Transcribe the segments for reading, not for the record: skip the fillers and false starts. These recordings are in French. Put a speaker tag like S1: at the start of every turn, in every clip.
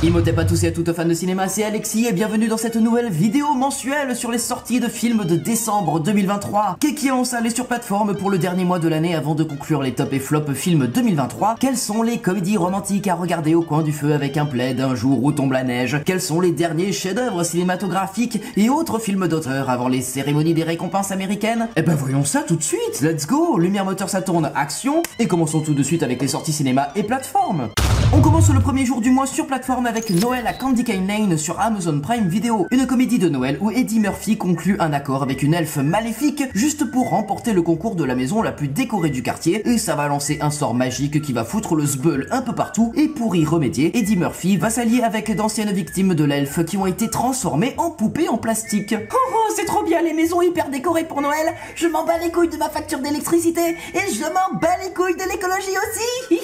S1: Imhotep à tous et à toutes fans de cinéma, c'est Alexis et bienvenue dans cette nouvelle vidéo mensuelle sur les sorties de films de décembre 2023. Qu'est-ce en salle et sur plateforme pour le dernier mois de l'année avant de conclure les top et flop films 2023. Quelles sont les comédies romantiques à regarder au coin du feu avec un plaid un jour où tombe la neige? Quels sont les derniers chefs-d'œuvre cinématographiques et autres films d'auteur avant les cérémonies des récompenses américaines? Eh ben voyons ça tout de suite, let's go. Lumière moteur ça tourne, action, et commençons tout de suite avec les sorties cinéma et plateforme. On commence le premier jour du mois sur plateforme avec Noël à Candy Cane Lane sur Amazon Prime Video, une comédie de Noël où Eddie Murphy conclut un accord avec une elfe maléfique juste pour remporter le concours de la maison la plus décorée du quartier, et ça va lancer un sort magique qui va foutre le sbeul un peu partout, et pour y remédier, Eddie Murphy va s'allier avec d'anciennes victimes de l'elfe qui ont été transformées en poupées en plastique. Oh, c'est trop bien les maisons hyper décorées pour Noël, je m'en bats les couilles de ma facture d'électricité, et je m'en bats les couilles de l'écologie aussi.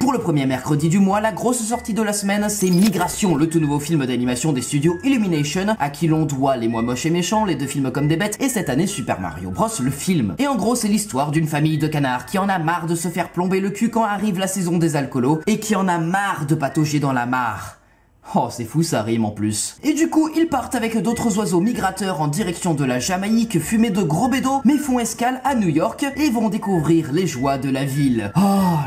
S1: Pour le premier mercredi du mois, la grosse sortie de la semaine, c'est Migration, le tout nouveau film d'animation des studios Illumination, à qui l'on doit Les Mois Moches et Méchants, Les Deux Films comme des Bêtes, et cette année Super Mario Bros, le film. Et en gros, c'est l'histoire d'une famille de canards qui en a marre de se faire plomber le cul quand arrive la saison des alcoolos, et qui en a marre de patauger dans la mare. Oh, c'est fou, ça rime en plus. Et du coup, ils partent avec d'autres oiseaux migrateurs en direction de la Jamaïque, fumés de gros bédos, mais font escale à New York et vont découvrir les joies de la ville. Oh,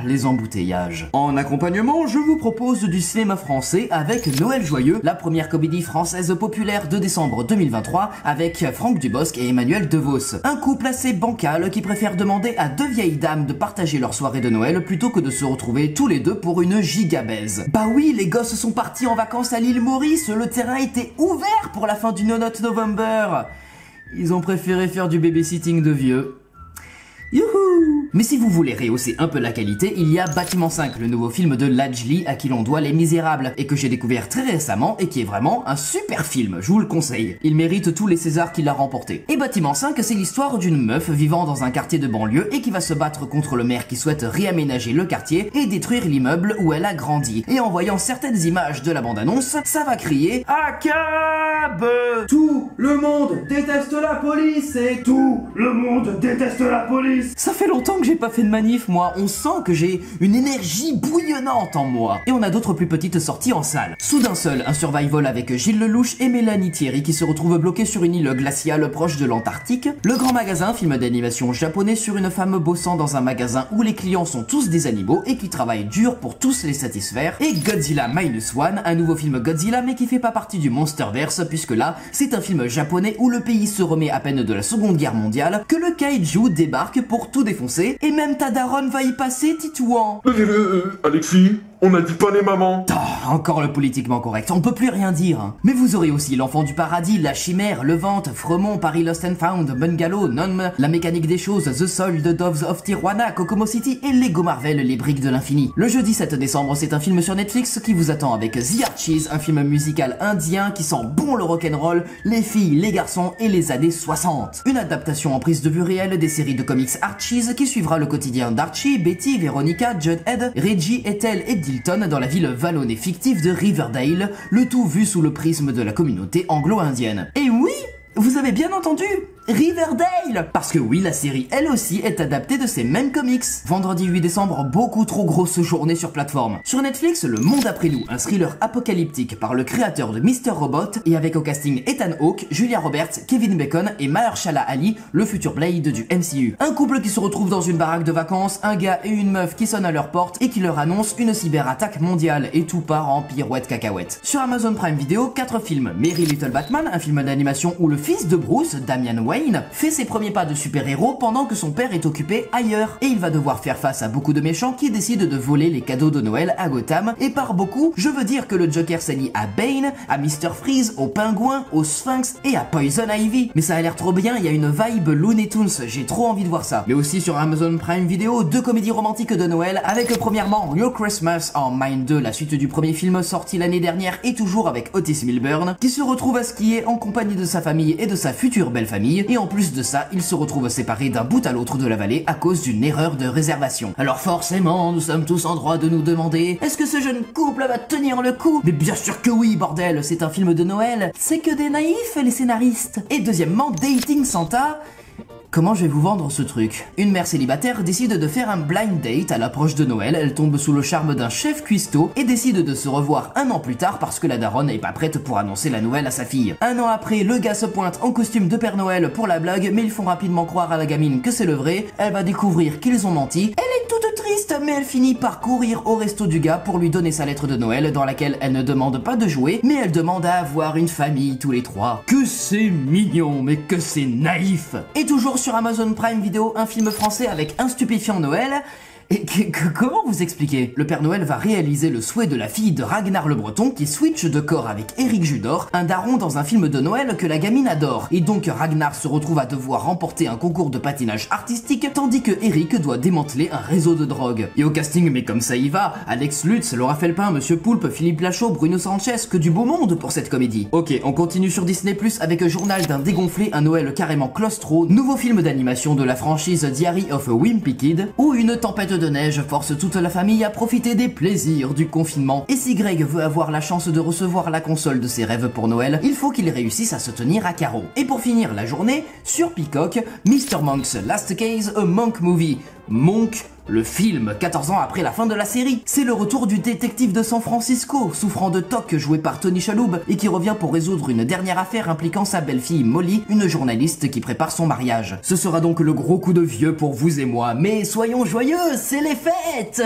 S1: les embouteillages. En accompagnement, je vous propose du cinéma français avec Noël Joyeux, la première comédie française populaire de décembre 2023, avec Franck Dubosc et Emmanuel DeVos. Un couple assez bancal qui préfère demander à deux vieilles dames de partager leur soirée de Noël plutôt que de se retrouver tous les deux pour une gigabaise. Bah oui, les gosses sont partis en vacances à l'île Maurice, le terrain était ouvert pour la fin du No Not November. Ils ont préféré faire du babysitting de vieux. Youhou! Mais si vous voulez rehausser un peu la qualité, il y a Bâtiment 5, le nouveau film de Lajli à qui l'on doit Les Misérables, et que j'ai découvert très récemment et qui est vraiment un super film, je vous le conseille. Il mérite tous les Césars qu'il a remportés. Et Bâtiment 5, c'est l'histoire d'une meuf vivant dans un quartier de banlieue et qui va se battre contre le maire qui souhaite réaménager le quartier et détruire l'immeuble où elle a grandi. Et en voyant certaines images de la bande-annonce, ça va crier ACAB! Tout le monde déteste la police et tout le monde déteste la police! Ça fait longtemps que j'ai pas fait de manif, moi. On sent que j'ai une énergie bouillonnante en moi. Et on a d'autres plus petites sorties en salle. Soudain seul, un survival avec Gilles Lelouch et Mélanie Thierry qui se retrouvent bloqués sur une île glaciale proche de l'Antarctique. Le Grand Magasin, film d'animation japonais sur une femme bossant dans un magasin où les clients sont tous des animaux et qui travaillent dur pour tous les satisfaire. Et Godzilla Minus One, un nouveau film Godzilla mais qui fait pas partie du Monsterverse puisque là, c'est un film japonais où le pays se remet à peine de la Seconde Guerre mondiale, que le kaiju débarque pour tout défoncer, et même ta daronne va y passer titouant.
S2: Alexis, on a dit pas les mamans.
S1: Oh, encore le politiquement correct, on peut plus rien dire. Mais vous aurez aussi L'Enfant du Paradis, La Chimère, Le Vente, Fremont, Paris Lost and Found, Bungalow, Nome, La Mécanique des Choses, The Soul, The Doves of Tijuana, Kokomo City et Lego Marvel, Les Briques de l'Infini. Le jeudi 7 décembre, c'est un film sur Netflix qui vous attend avec The Archies, un film musical indien qui sent bon le rock'n'roll, les filles, les garçons et les années 60. Une adaptation en prise de vue réelle des séries de comics Archies qui suivra le quotidien d'Archie, Betty, Veronica, Jughead, Reggie, Ethel et Dilton dans la ville vallonnée fictive de Riverdale, le tout vu sous le prisme de la communauté anglo-indienne. Et oui, vous avez bien entendu, Riverdale! Parce que oui, la série elle aussi est adaptée de ces mêmes comics. Vendredi 8 décembre, beaucoup trop grosse journée sur plateforme. Sur Netflix, Le Monde après nous, un thriller apocalyptique par le créateur de Mr. Robot et avec au casting Ethan Hawke, Julia Roberts, Kevin Bacon et Mahershala Ali, le futur Blade du MCU. Un couple qui se retrouve dans une baraque de vacances, un gars et une meuf qui sonnent à leur porte et qui leur annoncent une cyberattaque mondiale et tout part en pirouette cacahuète. Sur Amazon Prime Video, 4 films. Merry Little Batman, un film d'animation où le fils de Bruce, Damian Wayne, fait ses premiers pas de super-héros pendant que son père est occupé ailleurs. Et il va devoir faire face à beaucoup de méchants qui décident de voler les cadeaux de Noël à Gotham. Et par beaucoup, je veux dire que le Joker s'allie à Bane, à Mr. Freeze, au Pingouin, au Sphinx et à Poison Ivy. Mais ça a l'air trop bien, il y a une vibe Looney Tunes, j'ai trop envie de voir ça. Mais aussi sur Amazon Prime Video, 2 comédies romantiques de Noël avec premièrement Your Christmas or Mine 2, la suite du premier film sorti l'année dernière et toujours avec Otis Milburn, qui se retrouve à skier en compagnie de sa famille et de sa future belle-famille. Et en plus de ça, ils se retrouvent séparés d'un bout à l'autre de la vallée à cause d'une erreur de réservation. Alors forcément, nous sommes tous en droit de nous demander, est-ce que ce jeune couple va tenir le coup? Mais bien sûr que oui, bordel, c'est un film de Noël. C'est que des naïfs, les scénaristes. Et deuxièmement, Dating Santa. Comment je vais vous vendre ce truc? Une mère célibataire décide de faire un blind date à l'approche de Noël, elle tombe sous le charme d'un chef cuistot et décide de se revoir un an plus tard parce que la daronne n'est pas prête pour annoncer la nouvelle à sa fille. Un an après, le gars se pointe en costume de Père Noël pour la blague, mais ils font rapidement croire à la gamine que c'est le vrai, elle va découvrir qu'ils ont menti, elle est toute triste mais elle finit par courir au resto du gars pour lui donner sa lettre de Noël dans laquelle elle ne demande pas de jouer, mais elle demande à avoir une famille tous les trois. Que c'est mignon, mais que c'est naïf. Et toujours sur Amazon Prime Video, un film français avec un stupéfiant Noël. Et comment vous expliquer? Le Père Noël va réaliser le souhait de la fille de Ragnar le Breton qui switch de corps avec Éric Judor, un daron dans un film de Noël que la gamine adore. Et donc Ragnar se retrouve à devoir remporter un concours de patinage artistique tandis que Éric doit démanteler un réseau de drogue. Et au casting, mais comme ça y va, Alex Lutz, Laura Felpin, Monsieur Poulpe, Philippe Lachaud, Bruno Sanchez, que du beau monde pour cette comédie. Ok, on continue sur Disney+, avec Journal d'un dégonflé, un Noël carrément claustro, nouveau film d'animation de la franchise Diary of a Wimpy Kid, où une tempête de neige force toute la famille à profiter des plaisirs du confinement. Et si Greg veut avoir la chance de recevoir la console de ses rêves pour Noël, il faut qu'il réussisse à se tenir à carreau. Et pour finir la journée, sur Peacock, Mr. Monk's Last Case, a Monk Movie. Monk, le film, 14 ans après la fin de la série. C'est le retour du détective de San Francisco, souffrant de TOC, joué par Tony Shalhoub, et qui revient pour résoudre une dernière affaire impliquant sa belle-fille Molly, une journaliste qui prépare son mariage. Ce sera donc le gros coup de vieux pour vous et moi, mais soyons joyeux, c'est les fêtes.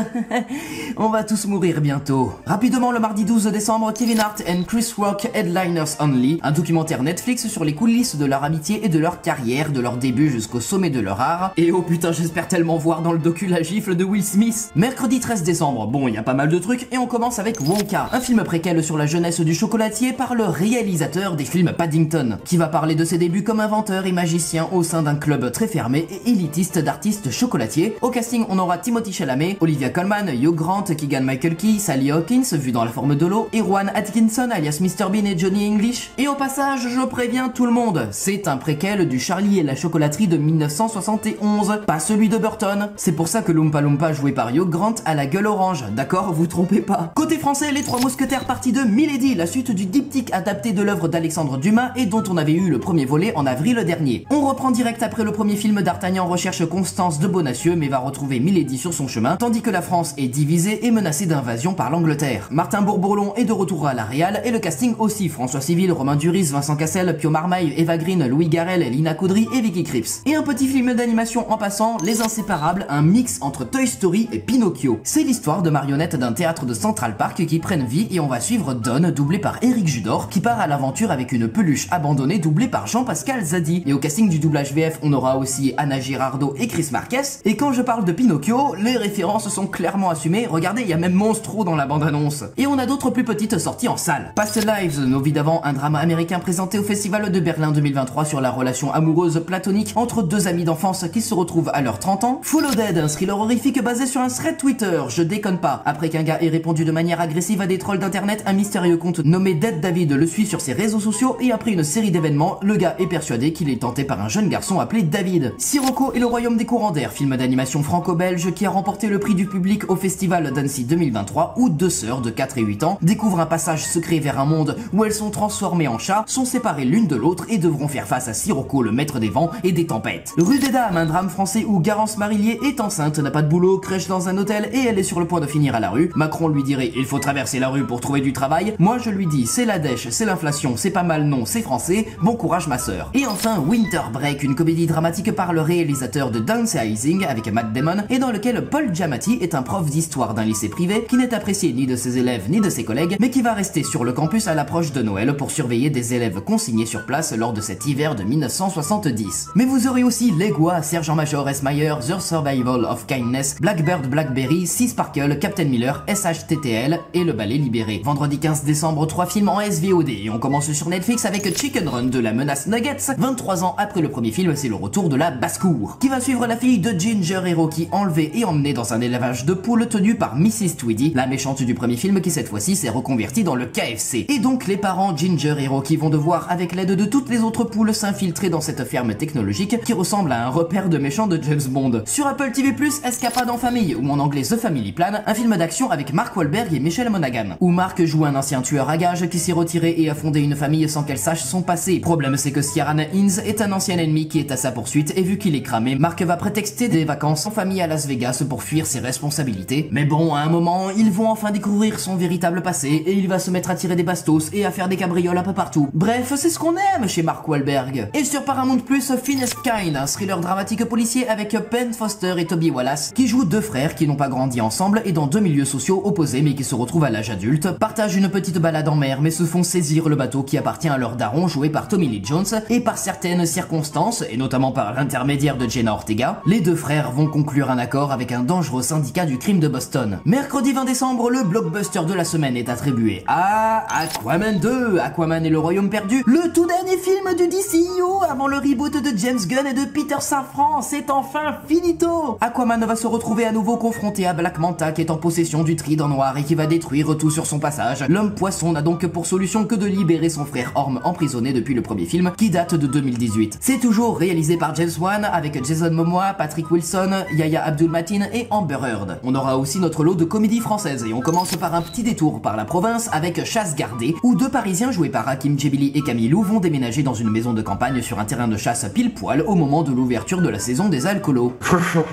S1: On va tous mourir bientôt. Rapidement, le mardi 12 décembre, Kevin Hart and Chris Rock, Headliners Only, un documentaire Netflix sur les coulisses de leur amitié et de leur carrière, de leur début jusqu'au sommet de leur art. Et oh putain, j'espère tellement voir dans le docu la gifle de Will Smith. Mercredi 13 décembre, bon, il y a pas mal de trucs, et on commence avec Wonka, un film préquel sur la jeunesse du chocolatier par le réalisateur des films Paddington, qui va parler de ses débuts comme inventeur et magicien au sein d'un club très fermé et élitiste d'artistes chocolatiers. Au casting, on aura Timothée Chalamet, Olivia Colman, Hugh Grant, Keegan-Michael Key, Sally Hawkins, vue dans la forme de l'eau, et Rowan Atkinson, alias Mr. Bean et Johnny English. Et au passage, je préviens tout le monde, c'est un préquel du Charlie et la chocolaterie de 1971, pas celui de Burton. C'est pour ça que Loompa Loompa joué par Hugh Grant a la gueule orange, d'accord, vous trompez pas. Côté français, Les Trois Mousquetaires partie 2, Milady, la suite du diptyque adapté de l'œuvre d'Alexandre Dumas et dont on avait eu le premier volet en avril dernier. On reprend direct après le premier film, d'Artagnan recherche Constance de Bonacieux mais va retrouver Milady sur son chemin, tandis que la France est divisée et menacée d'invasion par l'Angleterre. Martin Bourboulon est de retour à la réal et le casting aussi, François Civil, Romain Duris, Vincent Cassel, Pio Marmaille, Eva Green, Louis Garrel, Lina Coudry et Vicky Krieps. Et un petit film d'animation en passant, Les Inséparables, un mix entre Toy Story et Pinocchio. C'est l'histoire de marionnettes d'un théâtre de Central Park qui prennent vie et on va suivre Don, doublé par Éric Judor, qui part à l'aventure avec une peluche abandonnée doublée par Jean-Pascal Zadi. Et au casting du doublage VF, on aura aussi Anna Girardot et Chris Marquez. Et quand je parle de Pinocchio, les références sont clairement assumées. Regardez, il y a même Monstro dans la bande-annonce. Et on a d'autres plus petites sorties en salle. Past Lives, Nos vies d'avant, un drama américain présenté au Festival de Berlin 2023 sur la relation amoureuse platonique entre deux amis d'enfance qui se retrouvent à leurs 30 ans. Full Dead, un thriller horrifique basé sur un thread Twitter, je déconne pas. Après qu'un gars ait répondu de manière agressive à des trolls d'internet, un mystérieux compte nommé Dead David le suit sur ses réseaux sociaux et après une série d'événements, le gars est persuadé qu'il est tenté par un jeune garçon appelé David. Sirocco et le royaume des courants d'air, film d'animation franco-belge qui a remporté le prix du public au Festival d'Annecy 2023 où deux sœurs de 4 et 8 ans découvrent un passage secret vers un monde où elles sont transformées en chats, sont séparées l'une de l'autre et devront faire face à Sirocco, le maître des vents et des tempêtes. Rue des Dames, un drame français où Garance Marillier est enceinte, n'a pas de boulot, crèche dans un hôtel et elle est sur le point de finir à la rue. Macron lui dirait il faut traverser la rue pour trouver du travail. Moi je lui dis c'est la dèche, c'est l'inflation, c'est pas mal non, c'est français, bon courage ma sœur. Et enfin Winter Break, une comédie dramatique par le réalisateur de Downsizing avec Matt Damon et dans lequel Paul Giamatti est un prof d'histoire d'un lycée privé qui n'est apprécié ni de ses élèves ni de ses collègues mais qui va rester sur le campus à l'approche de Noël pour surveiller des élèves consignés sur place lors de cet hiver de 1970. Mais vous aurez aussi Legua, Sergent-Major S. Mayer, The Survival of Kindness, Blackbird Blackberry, Sea Sparkle, Captain Miller, SHTTL et Le Ballet Libéré. Vendredi 15 décembre, 3 films en SVOD et on commence sur Netflix avec Chicken Run de la menace Nuggets. 23 ans après le premier film, c'est le retour de la basse-cour qui va suivre la fille de Ginger et Rocky enlevée et emmenée dans un élevage de poules tenu par Mrs. Tweedy, la méchante du premier film qui cette fois-ci s'est reconvertie dans le KFC. Et donc les parents Ginger et Rocky vont devoir, avec l'aide de toutes les autres poules, s'infiltrer dans cette ferme technologique qui ressemble à un repère de méchants de James Bond. Sur Apple TV+, Escapade en famille, ou en anglais The Family Plan, un film d'action avec Mark Wahlberg et Michelle Monaghan, où Mark joue un ancien tueur à gages qui s'est retiré et a fondé une famille sans qu'elle sache son passé. Problème, c'est que Ciaran Hinds est un ancien ennemi qui est à sa poursuite, et vu qu'il est cramé, Mark va prétexter des vacances en famille à Las Vegas pour fuir ses responsabilités. Mais bon, à un moment, ils vont enfin découvrir son véritable passé, et il va se mettre à tirer des bastos et à faire des cabrioles un peu partout. Bref, c'est ce qu'on aime chez Mark Wahlberg. Et sur Paramount+, Finest Kind, un thriller dramatique policier avec Ben Foster et Toby Wallace, qui jouent deux frères qui n'ont pas grandi ensemble et dans deux milieux sociaux opposés mais qui se retrouvent à l'âge adulte, partagent une petite balade en mer mais se font saisir le bateau qui appartient à leur daron joué par Tommy Lee Jones, et par certaines circonstances, et notamment par l'intermédiaire de Jenna Ortega, les deux frères vont conclure un accord avec un dangereux syndicat du crime de Boston. Mercredi 20 décembre, le blockbuster de la semaine est attribué à Aquaman 2, Aquaman et le Royaume perdu, le tout dernier film du DCU avant le reboot de James Gunn et de Peter Safran. C'est enfin finito. Aquaman va se retrouver à nouveau confronté à Black Manta qui est en possession du Trident Noir et qui va détruire tout sur son passage. L'homme poisson n'a donc pour solution que de libérer son frère Orm emprisonné depuis le premier film qui date de 2018. C'est toujours réalisé par James Wan avec Jason Momoa, Patrick Wilson, Yahya Abdul-Mateen et Amber Heard. On aura aussi notre lot de comédies françaises et on commence par un petit détour par la province avec Chasse gardée où deux Parisiens joués par Hakim Djebili et Camille Lou vont déménager dans une maison de campagne sur un terrain de chasse pile poil au moment de l'ouverture de la saison des alcoolos.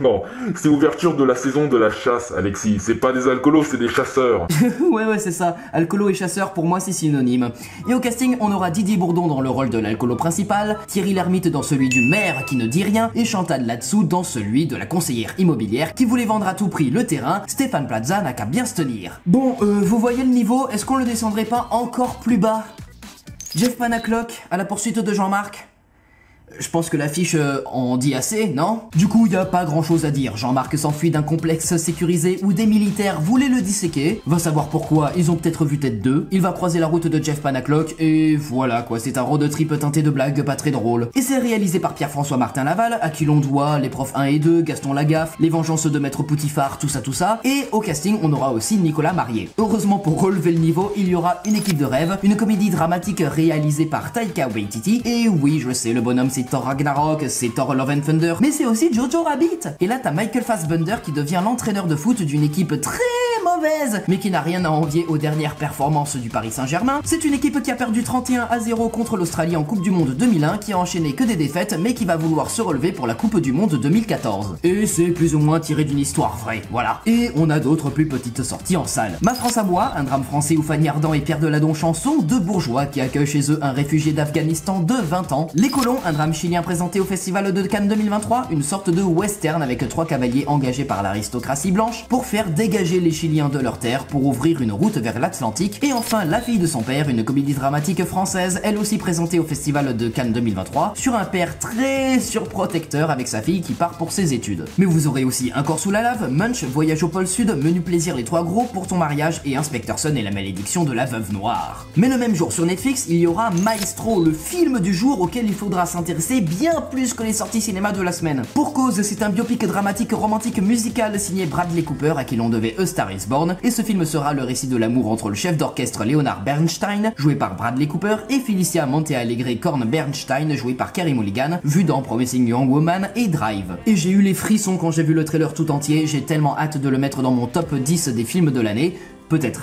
S2: Non, c'est ouverture de la saison de la chasse, Alexis. C'est pas des alcoolos, c'est des chasseurs.
S1: ouais, c'est ça. Alcoolo et chasseur, pour moi, c'est synonyme. Et au casting, on aura Didier Bourdon dans le rôle de l'alcoolo principal, Thierry Lhermitte dans celui du maire qui ne dit rien, et Chantal Latsou dans celui de la conseillère immobilière qui voulait vendre à tout prix le terrain. Stéphane Plaza n'a qu'à bien se tenir. Bon, vous voyez le niveau, est-ce qu'on le descendrait pas encore plus bas? Jeff Panaclock à la poursuite de Jean-Marc. Je pense que l'affiche en dit assez, non? Du coup, y a pas grand chose à dire. Jean-Marc s'enfuit d'un complexe sécurisé où des militaires voulaient le disséquer. Va savoir pourquoi, ils ont peut-être vu tête 2. Il va croiser la route de Jeff Panaclock et voilà quoi, c'est un road trip teinté de blagues pas très drôles. Et c'est réalisé par Pierre-François Martin Laval, à qui l'on doit Les Profs 1 et 2, Gaston Lagaffe, Les Vengeances de Maître Poutifard, tout ça. Et au casting, on aura aussi Nicolas Marié. Heureusement pour relever le niveau, il y aura une équipe de rêve, une comédie dramatique réalisée par Taika Waititi. Et oui, je sais, le bonhomme c'est Thor Ragnarok, c'est Thor Love and Thunder, mais c'est aussi Jojo Rabbit. Et là t'as Michael Fassbender qui devient l'entraîneur de foot d'une équipe très mauvaise, mais qui n'a rien à envier aux dernières performances du Paris Saint-Germain. C'est une équipe qui a perdu 31-0 contre l'Australie en Coupe du Monde 2001, qui a enchaîné que des défaites, mais qui va vouloir se relever pour la Coupe du Monde 2014. Et c'est plus ou moins tiré d'une histoire vraie, voilà. Et on a d'autres plus petites sorties en salle. Ma France à moi, un drame français où Fanny Ardant et Pierre Deladonchamp sont deux bourgeois qui accueillent chez eux un réfugié d'Afghanistan de 20 ans. Les Colons, un drame chilien présenté au Festival de Cannes 2023, une sorte de western avec trois cavaliers engagés par l'aristocratie blanche pour faire dégager les Chiliens de leur terre pour ouvrir une route vers l'Atlantique. Et enfin La fille de son père, une comédie dramatique française, elle aussi présentée au Festival de Cannes 2023, sur un père très surprotecteur avec sa fille qui part pour ses études. Mais vous aurez aussi Un corps sous la lave, Munch, Voyage au pôle sud, Menu plaisir les trois gros, Pour ton mariage et Inspecteur Sun et la malédiction de la veuve noire. Mais le même jour sur Netflix, il y aura Maestro, le film du jour auquel il faudra s'intéresser bien plus que les sorties cinéma de la semaine. Pour cause, c'est un biopic dramatique romantique musical signé Bradley Cooper à qui l'on devait A Star is Born, et ce film sera le récit de l'amour entre le chef d'orchestre Leonard Bernstein, joué par Bradley Cooper, et Felicia Montealegre Korn Bernstein, joué par Carey Mulligan, vu dans Promising Young Woman et Drive. Et j'ai eu les frissons quand j'ai vu le trailer tout entier, j'ai tellement hâte de le mettre dans mon top 10 des films de l'année, peut-être.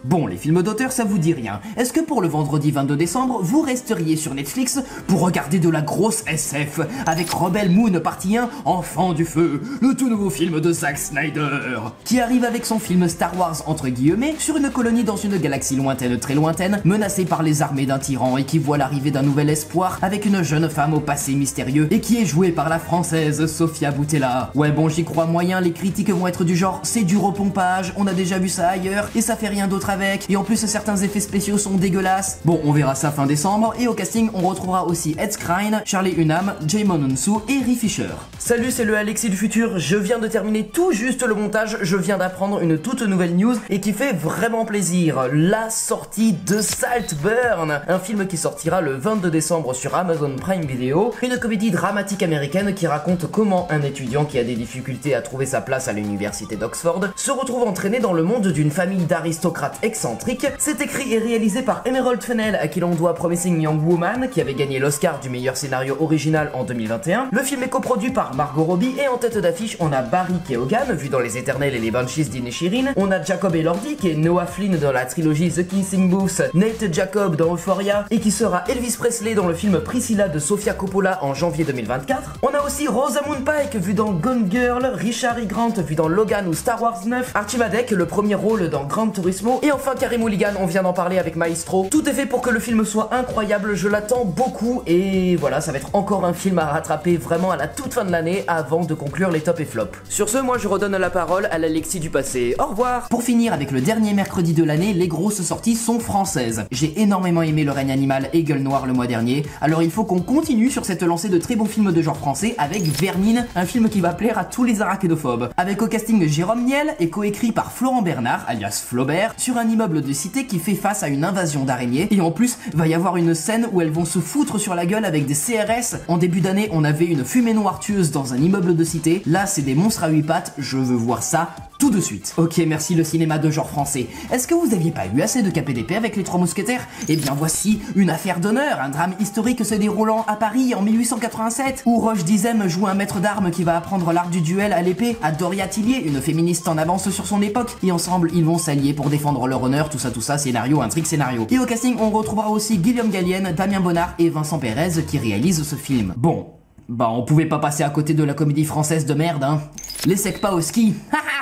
S1: Bon, les films d'auteur, ça vous dit rien. Est-ce que pour le vendredi 22 décembre, vous resteriez sur Netflix pour regarder de la grosse SF avec Rebel Moon partie 1, Enfant du Feu, le tout nouveau film de Zack Snyder, qui arrive avec son film Star Wars entre guillemets sur une colonie dans une galaxie lointaine, très lointaine, menacée par les armées d'un tyran et qui voit l'arrivée d'un nouvel espoir avec une jeune femme au passé mystérieux et qui est jouée par la française Sofia Boutella. Ouais bon, j'y crois moyen, les critiques vont être du genre c'est du repompage, on a déjà vu ça ailleurs et ça fait rien d'autre avec, et en plus certains effets spéciaux sont dégueulasses. Bon, on verra ça fin décembre, et au casting on retrouvera aussi Ed Skrein, Charlie Hunnam, Jaemon Unsu et Ri Fisher. Salut, c'est le Alexis du futur, je viens de terminer tout juste le montage, je viens d'apprendre une toute nouvelle news et qui fait vraiment plaisir, la sortie de Saltburn, un film qui sortira le 22 décembre sur Amazon Prime Video, une comédie dramatique américaine qui raconte comment un étudiant qui a des difficultés à trouver sa place à l'université d'Oxford se retrouve entraîné dans le monde d'une famille d'aristocrates aristocrate excentrique. C'est écrit et réalisé par Emerald Fennell, à qui l'on doit Promising Young Woman, qui avait gagné l'Oscar du meilleur scénario original en 2021. Le film est coproduit par Margot Robbie et en tête d'affiche on a Barry Keoghan, vu dans Les Éternels et les Banshees d'Inisherin. On a Jacob Elordi qui est Noah Flynn dans la trilogie The Kissing Booth, Nate Jacob dans Euphoria et qui sera Elvis Presley dans le film Priscilla de Sofia Coppola en janvier 2024. On a aussi Rosamund Pike vu dans Gone Girl, Richard E. Grant vu dans Logan ou Star Wars 9, Archie Madek le premier rôle dans Gran Turismo et enfin Carey Mulligan, on vient d'en parler avec Maestro. Tout est fait pour que le film soit incroyable, je l'attends beaucoup et voilà, ça va être encore un film à rattraper vraiment à la toute fin de l'année avant de conclure les tops et flops. Sur ce, moi je redonne la parole à l'Alexis du passé. Au revoir. Pour finir avec le dernier mercredi de l'année, les grosses sorties sont françaises. J'ai énormément aimé Le Règne Animal et Gueule Noire le mois dernier, alors il faut qu'on continue sur cette lancée de très bons films de genre français avec Vermine, un film qui va plaire à tous les arachnophobes. Avec au casting Jérôme Niel et coécrit par Florent Bernard, alias Flaubert, sur un immeuble de cité qui fait face à une invasion d'araignées et en plus va y avoir une scène où elles vont se foutre sur la gueule avec des CRS. En début d'année, on avait une fumée noire tueuse dans un immeuble de cité, là c'est des monstres à 8 pattes, je veux voir ça tout de suite. Ok, merci le cinéma de genre français. Est-ce que vous aviez pas eu assez de KPDP avec les Trois Mousquetaires? Eh bien voici une affaire d'honneur, un drame historique se déroulant à Paris en 1887, où Roche Dizem joue un maître d'armes qui va apprendre l'art du duel à l'épée à Doria Tillier, une féministe en avance sur son époque, et ensemble ils vont s'allier pour défendre leur honneur, tout ça, scénario, intrigue, scénario. Et au casting, on retrouvera aussi Guillaume Gallienne, Damien Bonnard et Vincent Pérez qui réalisent ce film. Bon, bah on pouvait pas passer à côté de la comédie française de merde, hein. Les secs pas au ski.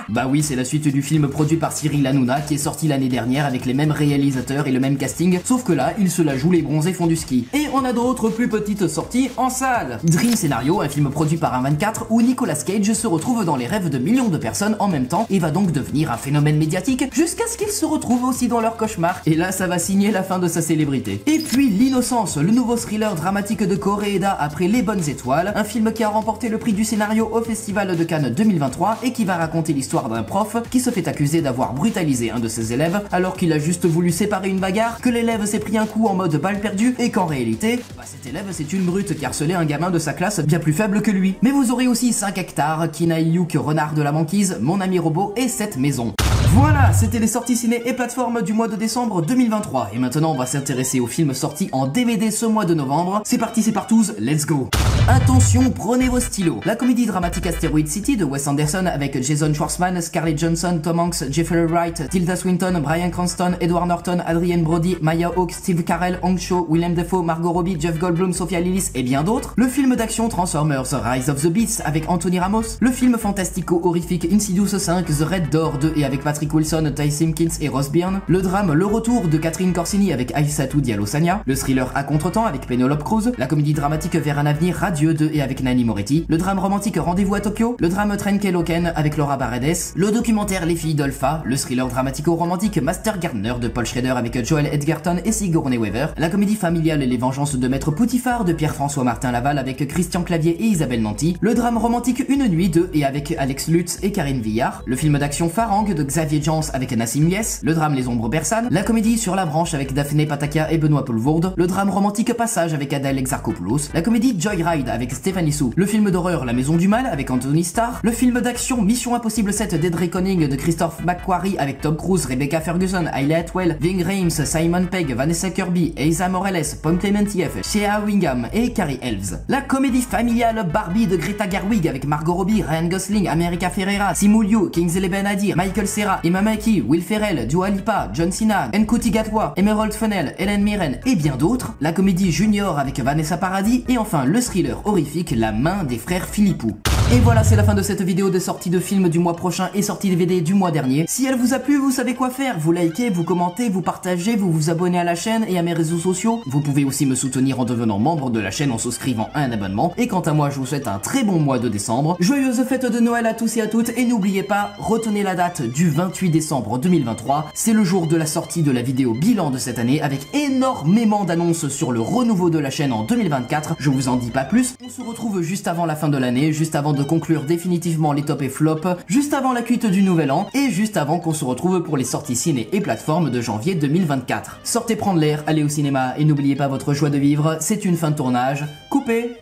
S1: Bah oui, c'est la suite du film produit par Cyril Hanouna qui est sorti l'année dernière avec les mêmes réalisateurs et le même casting, sauf que là, ils se la jouent les bronzés font du ski. Et on a d'autres plus petites sorties en salle. Dream Scenario, un film produit par A24 où Nicolas Cage se retrouve dans les rêves de millions de personnes en même temps et va donc devenir un phénomène médiatique jusqu'à ce qu'il se retrouve aussi dans leur cauchemar. Et là, ça va signer la fin de sa célébrité. Et puis L'Innocence, le nouveau thriller dramatique de Koreeda après Les Bonnes Étoiles, un film qui a remporté le prix du scénario au Festival de Cannes 2023 et qui va raconter l'histoire d'un prof qui se fait accuser d'avoir brutalisé un de ses élèves alors qu'il a juste voulu séparer une bagarre, que l'élève s'est pris un coup en mode balle perdue et qu'en réalité, bah cet élève c'est une brute qui harcelait un gamin de sa classe bien plus faible que lui. Mais vous aurez aussi 5 hectares, Kina Iyuk, Renard de la Banquise, Mon Ami Robot et Cette Maison. Voilà, c'était les sorties ciné et plateformes du mois de décembre 2023 et maintenant on va s'intéresser aux films sortis en DVD ce mois de novembre. C'est parti, c'est partouze, let's go. Attention, prenez vos stylos. La comédie dramatique Asteroid City de Wes Anderson avec Jason Schwartzman, Scarlett Johansson, Tom Hanks, Jeffrey Wright, Tilda Swinton, Bryan Cranston, Edward Norton, Adrienne Brody, Maya Hawke, Steve Carell, Hong Cho, Willem Dafoe, Margot Robbie, Jeff Goldblum, Sophia Lillis et bien d'autres. Le film d'action Transformers Rise of the Beasts avec Anthony Ramos. Le film fantastico-horrifique Insidious 5, The Red Door 2 et avec Patrick Wilson, Ty Simpkins et Ross Byrne. Le drame Le Retour de Catherine Corsini avec Aïssatou Diallo Sagna. Le thriller À Contretemps avec Penelope Cruz. La comédie dramatique Vers un avenir radieux 2 et avec Nanni Moretti. Le drame romantique Rendez-vous à Tokyo. Le drame Trenkel Loken avec Laura Paredes. Le documentaire Les filles d'Olpha. Le thriller dramatico-romantique Master Gardener de Paul Schrader avec Joel Edgerton et Sigourney Weaver. La comédie familiale Les vengeances de Maître Poutifard de Pierre-François Martin Laval avec Christian Clavier et Isabelle Nanty. Le drame romantique Une nuit 2 et avec Alex Lutz et Karine Villard. Le film d'action Farang de Xavier Jans avec Nassim Yes. Le drame Les ombres bersanes. La comédie Sur la branche avec Daphné Patakia et Benoît Poelvoorde. Le drame romantique Passage avec Adèle Exarchopoulos. La comédie Joyride avec Stéphanie Sou. Le film d'horreur La Maison du Mal avec Anthony Starr. Le film d'action Mission Impossible 7 d'Edrey Conning de Christophe McQuarrie avec Tom Cruise, Rebecca Ferguson, Hayley Atwell, Ving Rhames, Simon Pegg, Vanessa Kirby, Eiza Morales, Pom Clementieff, Shea Wingham et Carrie Elves. La comédie familiale Barbie de Greta Gerwig avec Margot Robbie, Ryan Gosling, America Ferrera, Simu Liu, Kingsley Ben-Adir, Michael Cera, Emma Mackey, Will Ferrell, Dua Lipa, John Cena, Nkuti Gatwa, Emerald Fennell, Helen Mirren et bien d'autres. La comédie Junior avec Vanessa Paradis et enfin le thriller horrifique La main des frères Philippou. Et voilà, c'est la fin de cette vidéo de sortie de film du mois prochain et sortie DVD du mois dernier. Si elle vous a plu, vous savez quoi faire. Vous likez, vous commentez, vous partagez, vous vous abonnez à la chaîne et à mes réseaux sociaux. Vous pouvez aussi me soutenir en devenant membre de la chaîne en souscrivant à un abonnement. Et quant à moi, je vous souhaite un très bon mois de décembre. Joyeuses fêtes de Noël à tous et à toutes. Et n'oubliez pas, retenez la date du 28 décembre 2023. C'est le jour de la sortie de la vidéo bilan de cette année avec énormément d'annonces sur le renouveau de la chaîne en 2024. Je vous en dis pas plus. On se retrouve juste avant la fin de l'année, juste avant de conclure définitivement les tops et flops, juste avant la cuite du nouvel an et juste avant qu'on se retrouve pour les sorties ciné et plateformes de janvier 2024. Sortez prendre l'air, allez au cinéma et n'oubliez pas votre joie de vivre, c'est une fin de tournage. Coupez.